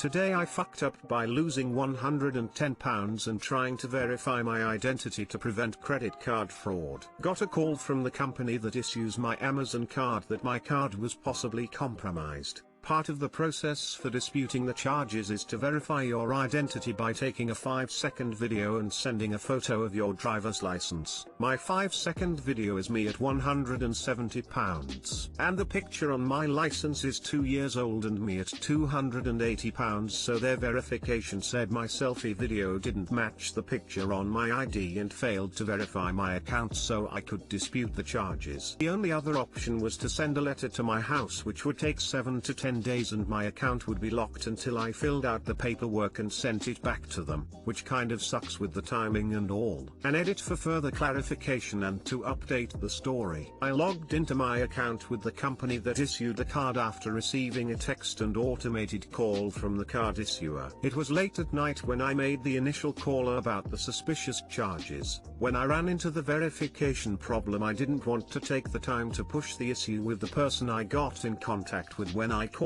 Today I fucked up by losing £110 and trying to verify my identity to prevent credit card fraud. Got a call from the company that issues my Amazon card that my card was possibly compromised. Part of the process for disputing the charges is to verify your identity by taking a 5-second video and sending a photo of your driver's license. My 5-second video is me at £170, and the picture on my license is 2 years old and me at £280, so their verification said my selfie video didn't match the picture on my ID and failed to verify my account, so I could dispute the charges. The only other option was to send a letter to my house, which would take 7 to 10 days and my account would be locked until I filled out the paperwork and sent it back to them, which kind of sucks with the timing and all. An edit for further clarification and to update the story. I logged into my account with the company that issued the card after receiving a text and automated call from the card issuer. It was late at night when I made the initial call about the suspicious charges. When I ran into the verification problem, I didn't want to take the time to push the issue with the person I got in contact with when I called.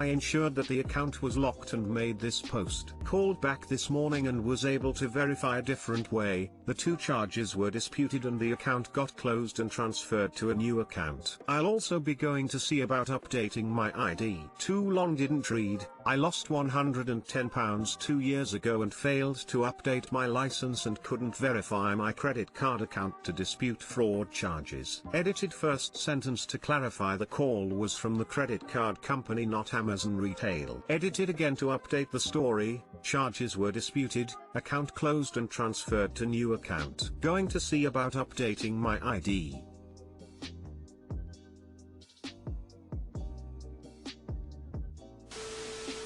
I ensured that the account was locked and made this post. Called back this morning and was able to verify a different way. The 2 charges were disputed and the account got closed and transferred to a new account. I'll also be going to see about updating my ID. Too long didn't read. I lost £110 2 years ago and failed to update my license and couldn't verify my credit card account to dispute fraud charges. Edited first sentence to clarify the call was from the credit card company, not Amazon Retail. Edited again to update the story. Charges were disputed, account closed and transferred to new account. Going to see about updating my ID.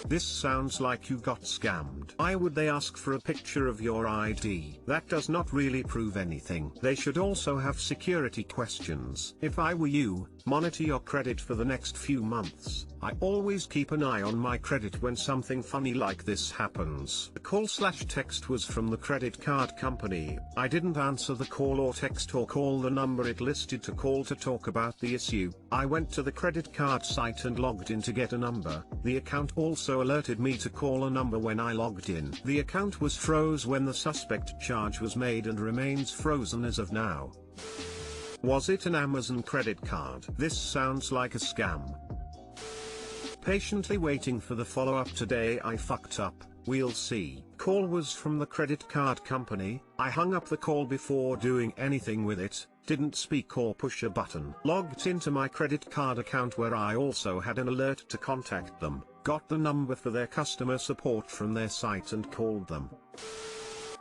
This sounds like you got scammed. Why would they ask for a picture of your ID? That does not really prove anything. They should also have security questions. If I were you, monitor your credit for the next few months. I always keep an eye on my credit when something funny like this happens. The call/text was from the credit card company. I didn't answer the call or text or call the number it listed to call to talk about the issue. I went to the credit card site and logged in to get a number. The account also alerted me to call a number when I logged in. The account was froze when the suspect charge was made and remains frozen as of now. Was it an Amazon credit card? This sounds like a scam. Patiently waiting for the follow-up. Today I fucked up, we'll see. Call was from the credit card company. I hung up the call before doing anything with it, didn't speak or push a button. Logged into my credit card account where I also had an alert to contact them, got the number for their customer support from their site and called them.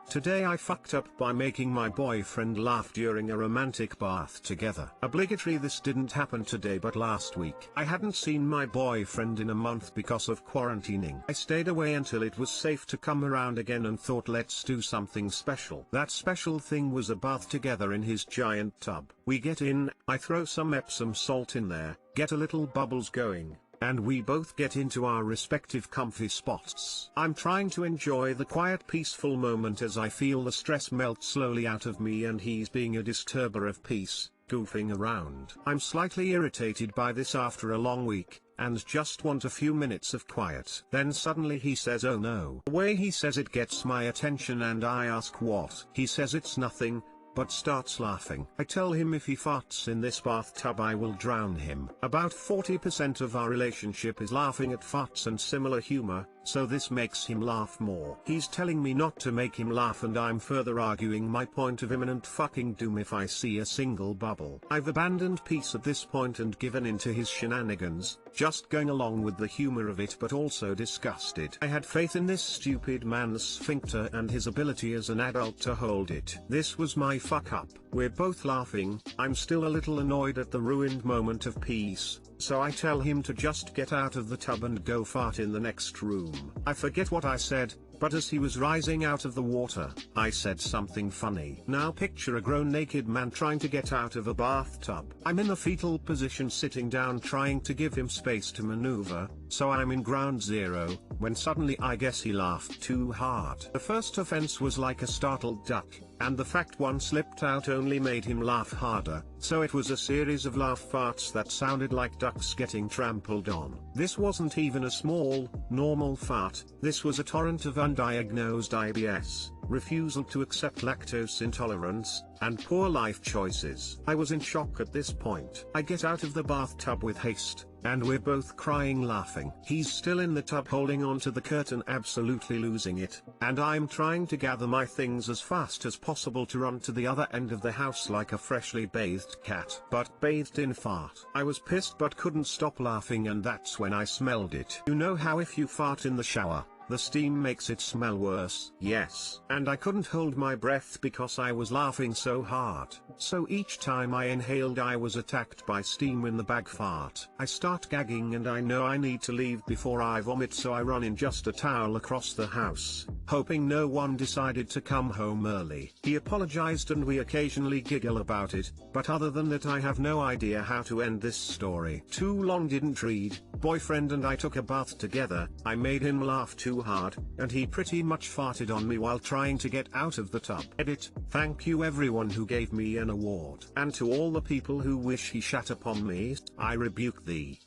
Today I fucked up by making my boyfriend laugh during a romantic bath together. Obligatory, this didn't happen today but last week. I hadn't seen my boyfriend in a month because of quarantining. I stayed away until it was safe to come around again and thought, let's do something special. That special thing was a bath together in his giant tub. We get in, I throw some Epsom salt in there, get a little bubbles going, and we both get into our respective comfy spots. I'm trying to enjoy the quiet, peaceful moment as I feel the stress melt slowly out of me and he's being a disturber of peace, goofing around. I'm slightly irritated by this after a long week, and just want a few minutes of quiet. Then suddenly he says, oh no. The way he says it gets my attention and I ask what. He says it's nothing, but starts laughing. I tell him if he farts in this bathtub I will drown him. About 40% of our relationship is laughing at farts and similar humor, so this makes him laugh more. He's telling me not to make him laugh and I'm further arguing my point of imminent fucking doom if I see a single bubble. I've abandoned peace at this point and given in to his shenanigans, just going along with the humor of it but also disgusted. I had faith in this stupid man's sphincter and his ability as an adult to hold it. This was my fuck up. We're both laughing. I'm still a little annoyed at the ruined moment of peace, so I tell him to just get out of the tub and go fart in the next room. I forget what I said, but as he was rising out of the water, I said something funny. Now picture a grown naked man trying to get out of a bathtub. I'm in the fetal position sitting down trying to give him space to maneuver, so I'm in ground zero, when suddenly I guess he laughed too hard. The first offense was like a startled duck, and the fact one slipped out only made him laugh harder, so it was a series of laugh farts that sounded like ducks getting trampled on. This wasn't even a small, normal fart, this was a torrent of undiagnosed IBS, refusal to accept lactose intolerance, and poor life choices. I was in shock at this point. I get out of the bathtub with haste, and we're both crying laughing. He's still in the tub holding onto the curtain, absolutely losing it, and I'm trying to gather my things as fast as possible to run to the other end of the house like a freshly bathed cat, but bathed in fart. I was pissed but couldn't stop laughing, and that's when I smelled it. You know how if you fart in the shower, the steam makes it smell worse? Yes. And I couldn't hold my breath because I was laughing so hard. So each time I inhaled I was attacked by steam in the bag fart. I start gagging and I know I need to leave before I vomit, so I run in just a towel across the house, hoping no one decided to come home early. He apologized and we occasionally giggle about it, but other than that I have no idea how to end this story. Too long didn't read. Boyfriend and I took a bath together, I made him laugh too hard, and he pretty much farted on me while trying to get out of the tub. Edit. Thank you everyone who gave me an award. And to all the people who wish he shat upon me, I rebuke thee.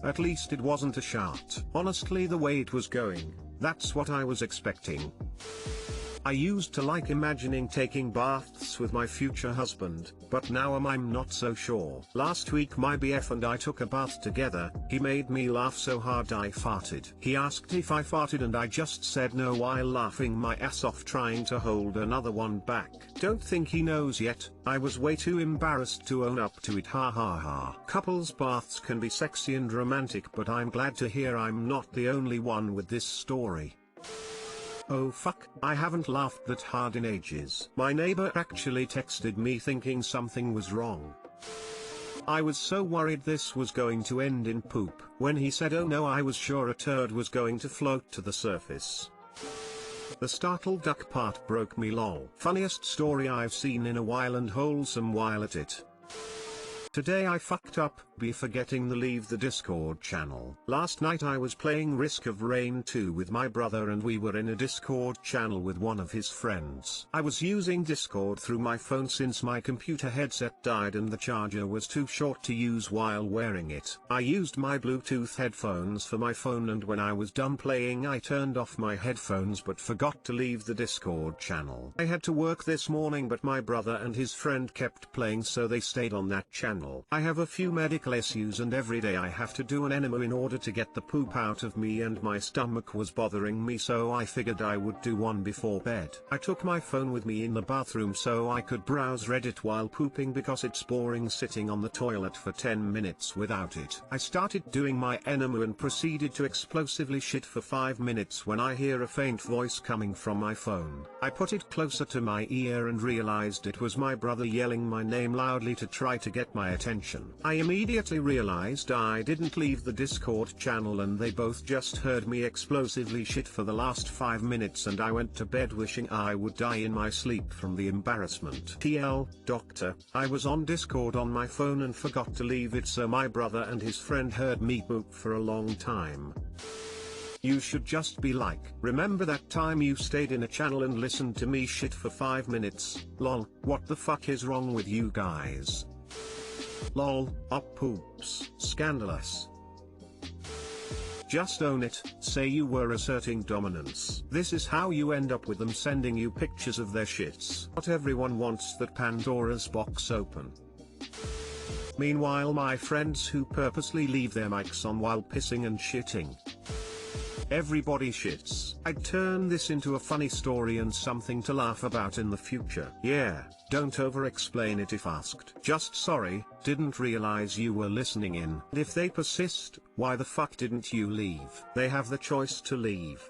At least it wasn't a shart. Honestly, the way it was going, that's what I was expecting. I used to like imagining taking baths with my future husband, but now I'm not so sure. Last week my BF and I took a bath together, he made me laugh so hard I farted. He asked if I farted and I just said no while laughing my ass off trying to hold another one back. Don't think he knows yet, I was way too embarrassed to own up to it, ha ha ha. Couples baths can be sexy and romantic, but I'm glad to hear I'm not the only one with this story. Oh fuck, I haven't laughed that hard in ages. My neighbor actually texted me thinking something was wrong. I was so worried this was going to end in poop. When he said oh no, I was sure a turd was going to float to the surface. The startled duck part broke me, lol. Funniest story I've seen in a while and wholesome while at it. Today I fucked up by forgetting to leave the Discord channel. Last night I was playing Risk of Rain 2 with my brother and we were in a Discord channel with one of his friends. I was using Discord through my phone since my computer headset died and the charger was too short to use while wearing it. I used my Bluetooth headphones for my phone, and when I was done playing I turned off my headphones but forgot to leave the Discord channel. I had to work this morning but my brother and his friend kept playing, so they stayed on that channel. I have a few medical issues and every day I have to do an enema in order to get the poop out of me, and my stomach was bothering me, so I figured I would do one before bed. I took my phone with me in the bathroom so I could browse Reddit while pooping because it's boring sitting on the toilet for 10 minutes without it. I started doing my enema and proceeded to explosively shit for 5 minutes when I hear a faint voice coming from my phone. I put it closer to my ear and realized it was my brother yelling my name loudly to try to get my attention. I immediately realized I didn't leave the Discord channel and they both just heard me explosively shit for the last 5 minutes, and I went to bed wishing I would die in my sleep from the embarrassment. TL, doctor, I was on Discord on my phone and forgot to leave it, so my brother and his friend heard me poop for a long time. You should just be like, remember that time you stayed in a channel and listened to me shit for 5 minutes, lol, what the fuck is wrong with you guys? Lol, up poops, scandalous. Just own it, say you were asserting dominance. This is how you end up with them sending you pictures of their shits. Not everyone wants that Pandora's box open. Meanwhile, my friends who purposely leave their mics on while pissing and shitting. Everybody shits. I'd turn this into a funny story and something to laugh about in the future. Yeah, don't over-explain it if asked. Just sorry, didn't realize you were listening in. And if they persist, why the fuck didn't you leave? They have the choice to leave.